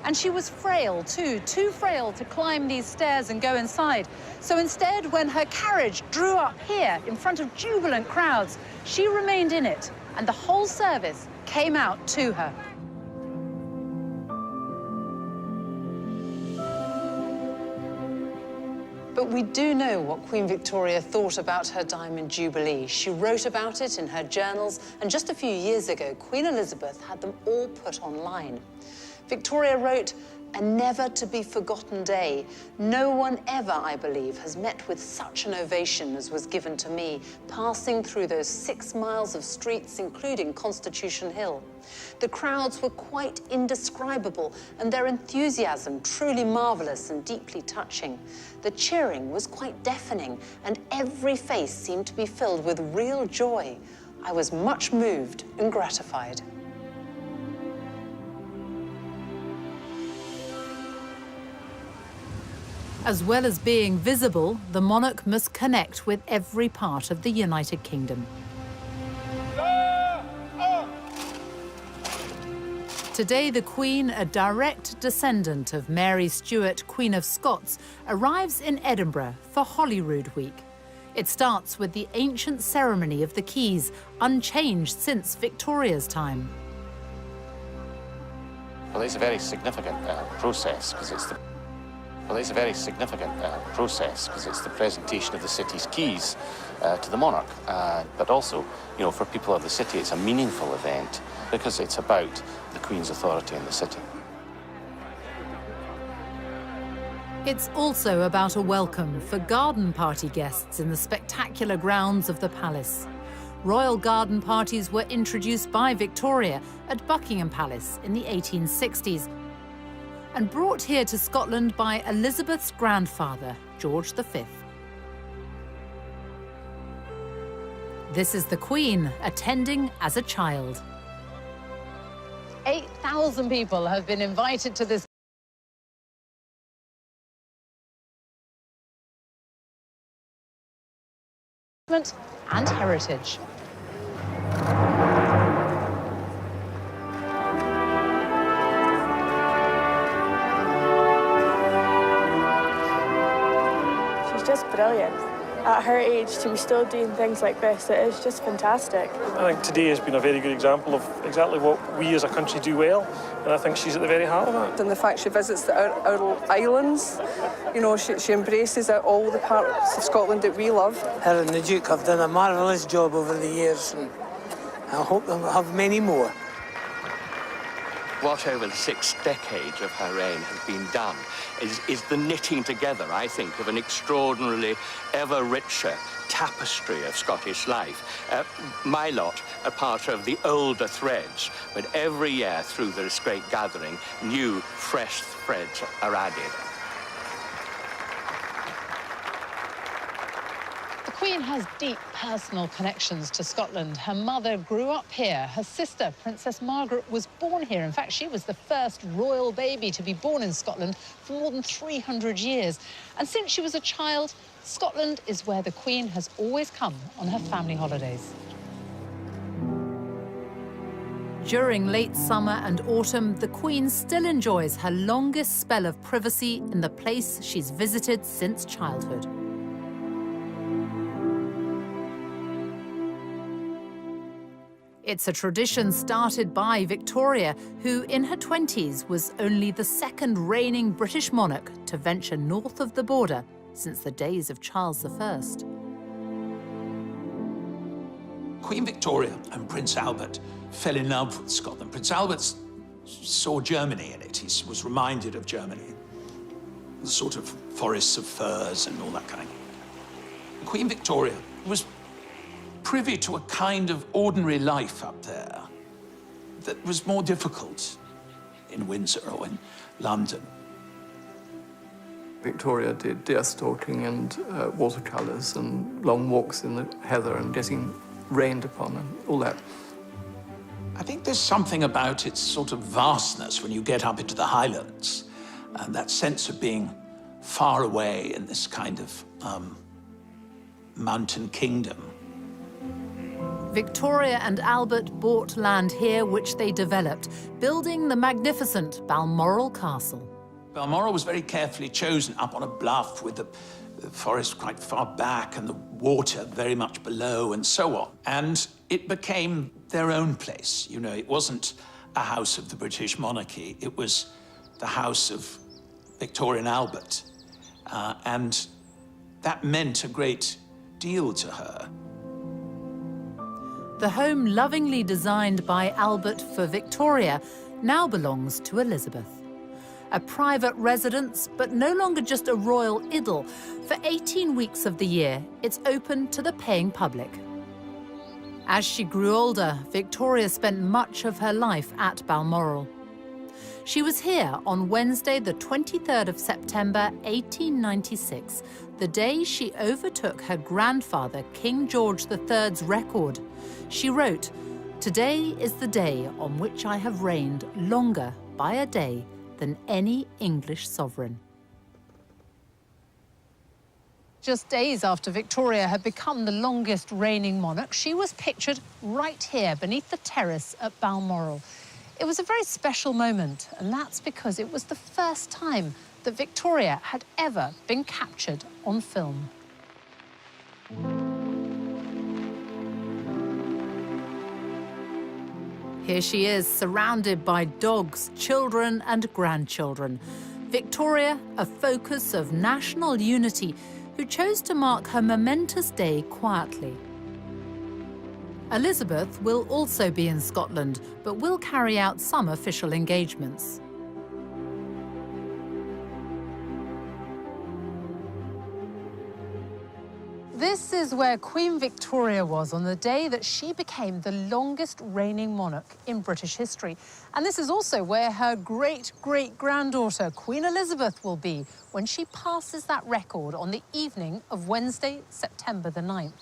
And she was frail, too frail to climb these stairs and go inside. So instead, when her carriage drew up here in front of jubilant crowds, she remained in it, and the whole service came out to her. But we do know what Queen Victoria thought about her Diamond Jubilee. She wrote about it in her journals, and just a few years ago, Queen Elizabeth had them all put online. Victoria wrote, "A never-to-be-forgotten day. No one ever, I believe, has met with such an ovation as was given to me, passing through those 6 miles of streets, including Constitution Hill. The crowds were quite indescribable, and their enthusiasm truly marvelous and deeply touching. The cheering was quite deafening, and every face seemed to be filled with real joy. I was much moved and gratified." As well as being visible, the monarch must connect with every part of the United Kingdom. Today, the Queen, a direct descendant of Mary Stuart, Queen of Scots, arrives in Edinburgh for Holyrood Week. It starts with the ancient ceremony of the Keys, unchanged since Victoria's time. Well, it's a very significant process because it's the presentation of the city's keys to the monarch. But also, you know, for people of the city, it's a meaningful event because it's about the Queen's authority in the city. It's also about a welcome for garden party guests in the spectacular grounds of the palace. Royal garden parties were introduced by Victoria at Buckingham Palace in the 1860s and brought here to Scotland by Elizabeth's grandfather, George V. This is the Queen attending as a child. 8,000 people have been invited to this and heritage. She's just brilliant. At her age, to be still doing things like this, it is just fantastic. I think today has been a very good example of exactly what we as a country do well, and I think she's at the very heart of it. And the fact she visits our islands, you know, she embraces all the parts of Scotland that we love. Her and the Duke have done a marvellous job over the years, and I hope they'll have many more. What over the 6 decades of her reign has been done is the knitting together, I think, of an extraordinarily ever richer tapestry of Scottish life. My lot are part of the older threads, but every year through this great gathering, new, fresh threads are added. The Queen has deep personal connections to Scotland. Her mother grew up here. Her sister, Princess Margaret, was born here. In fact, she was the first royal baby to be born in Scotland for more than 300 years. And since she was a child, Scotland is where the Queen has always come on her family holidays. During late summer and autumn, the Queen still enjoys her longest spell of privacy in the place she's visited since childhood. It's a tradition started by Victoria, who in her 20s was only the second reigning British monarch to venture north of the border since the days of Charles I. Queen Victoria and Prince Albert fell in love with Scotland. Prince Albert saw Germany in it. He was reminded of Germany. The sort of forests of firs and all that kind. Queen Victoria was privy to a kind of ordinary life up there that was more difficult in Windsor or in London. Victoria did deer stalking and watercolours and long walks in the heather and getting rained upon and all that. I think there's something about its sort of vastness when you get up into the Highlands, and that sense of being far away in this kind of mountain kingdom. Victoria and Albert bought land here, which they developed, building the magnificent Balmoral Castle. Balmoral was very carefully chosen up on a bluff with the forest quite far back and the water very much below and so on. And it became their own place. You know, it wasn't a house of the British monarchy. It was the house of Victoria and Albert. And that meant a great deal to her. The home lovingly designed by Albert for Victoria now belongs to Elizabeth. A private residence, but no longer just a royal idyll. For 18 weeks of the year, it's open to the paying public. As she grew older, Victoria spent much of her life at Balmoral. She was here on Wednesday, the 23rd of September, 1896, the day she overtook her grandfather, King George III's record. She wrote, "Today is the day on which I have reigned longer by a day than any English sovereign." Just days after Victoria had become the longest reigning monarch, she was pictured right here beneath the terrace at Balmoral. It was a very special moment, and that's because it was the first time that Victoria had ever been captured on film. Here she is, surrounded by dogs, children and grandchildren. Victoria, a focus of national unity, who chose to mark her momentous day quietly. Elizabeth will also be in Scotland, but will carry out some official engagements. This is where Queen Victoria was on the day that she became the longest reigning monarch in British history. And this is also where her great-great-granddaughter, Queen Elizabeth, will be when she passes that record on the evening of Wednesday, September the 9th.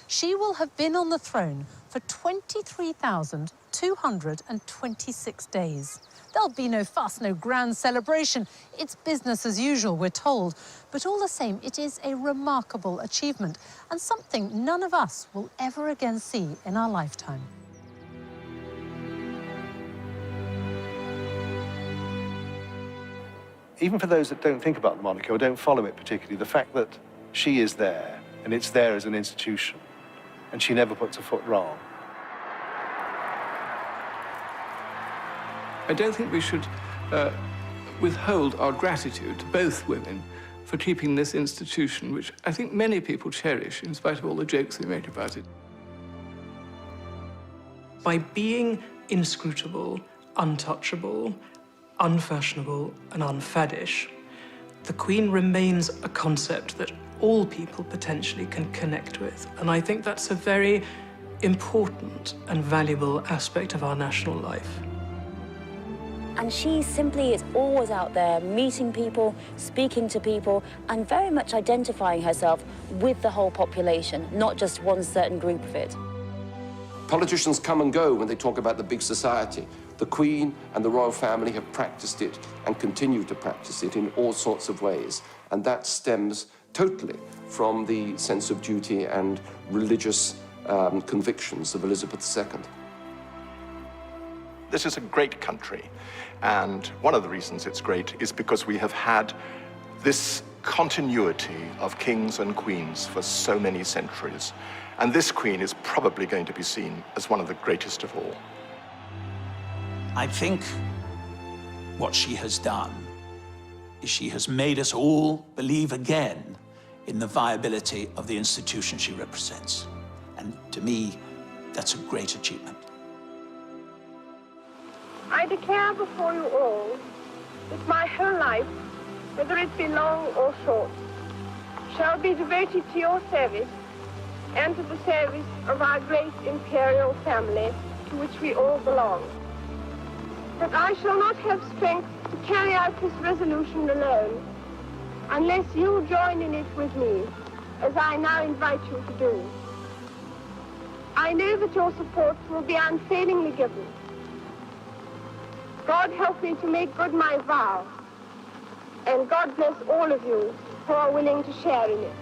She will have been on the throne for 23,226 days. There'll be no fuss, no grand celebration. It's business as usual, we're told. But all the same, it is a remarkable achievement and something none of us will ever again see in our lifetime. Even for those that don't think about the monarchy or don't follow it particularly, the fact that she is there and it's there as an institution and she never puts a foot wrong. I don't think we should withhold our gratitude to both women for keeping this institution, which I think many people cherish, in spite of all the jokes we make about it. By being inscrutable, untouchable, unfashionable and unfaddish, the Queen remains a concept that all people potentially can connect with. And I think that's a very important and valuable aspect of our national life. And she simply is always out there meeting people, speaking to people, and very much identifying herself with the whole population, not just one certain group of it. Politicians come and go when they talk about the big society. The Queen and the royal family have practiced it and continue to practice it in all sorts of ways. And that stems totally from the sense of duty and religious convictions of Elizabeth II. This is a great country, and one of the reasons it's great is because we have had this continuity of kings and queens for so many centuries. And this queen is probably going to be seen as one of the greatest of all. I think what she has done is she has made us all believe again in the viability of the institution she represents. And to me, that's a great achievement. I declare before you all that my whole life, whether it be long or short, shall be devoted to your service and to the service of our great imperial family to which we all belong. That I shall not have strength to carry out this resolution alone unless you join in it with me, as I now invite you to do. I know that your support will be unfailingly given. God help me to make good my vow, and God bless all of you who are willing to share in it.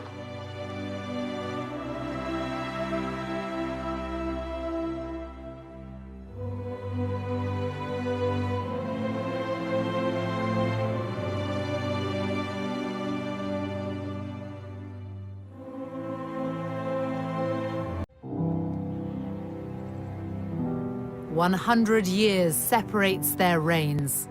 "100 years separates their reigns.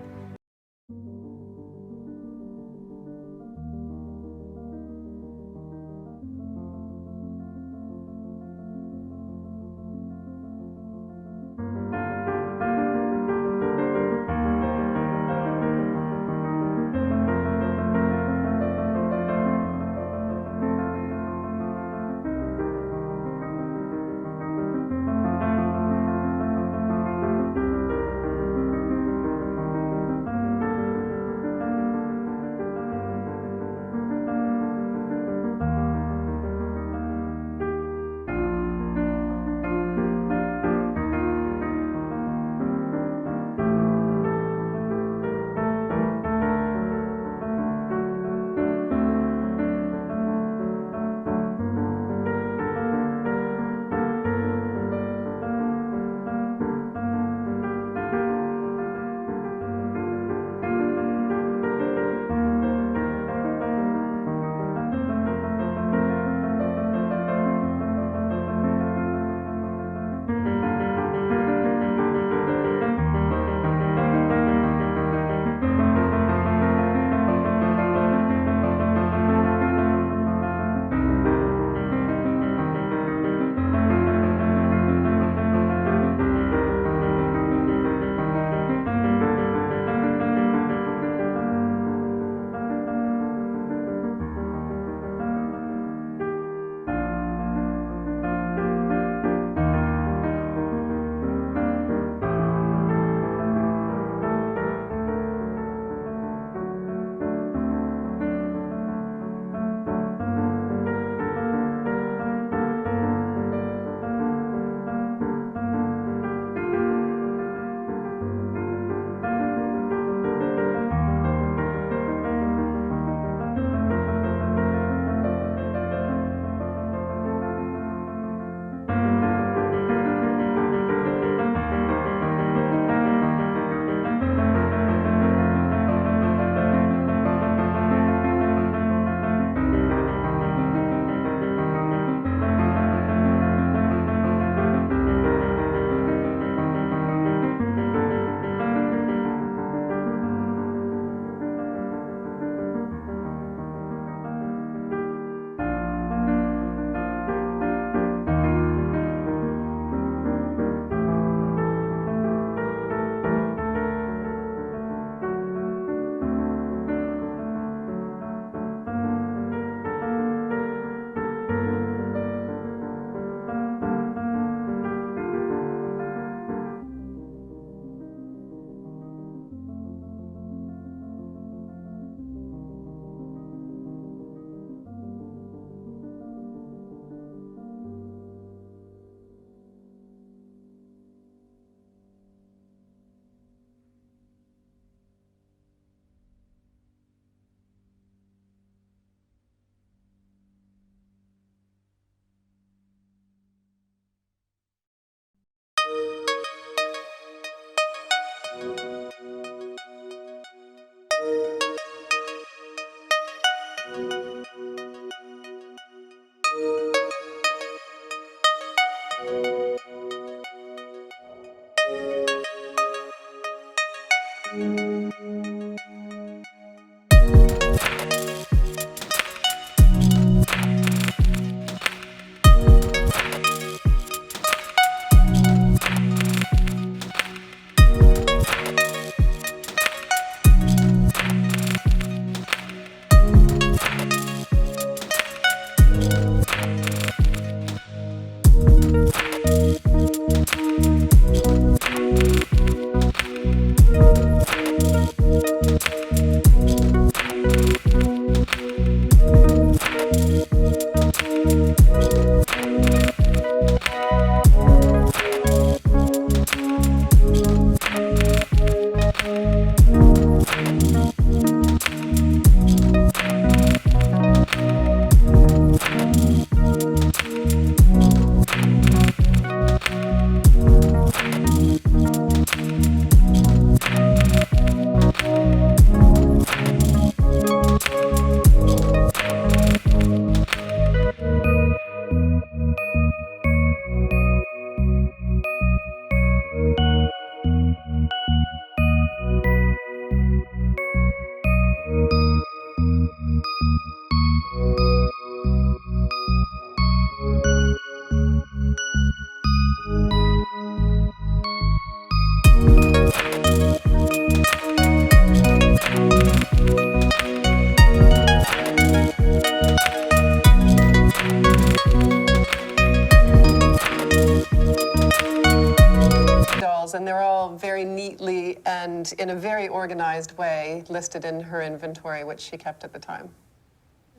And they're all very neatly and in a very organized way listed in her inventory, which she kept at the time.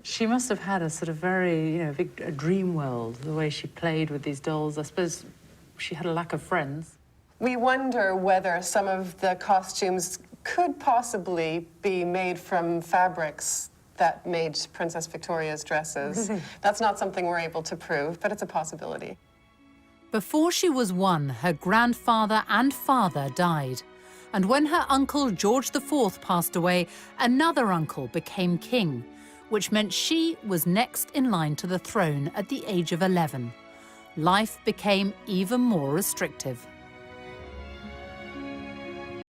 She must have had a sort of very, you know, a dream world, the way she played with these dolls. I suppose she had a lack of friends. We wonder whether some of the costumes could possibly be made from fabrics that made Princess Victoria's dresses. That's not something we're able to prove, but it's a possibility. Before she was 1, her grandfather and father died. And when her uncle George IV passed away, another uncle became king, which meant she was next in line to the throne at the age of 11. Life became even more restrictive.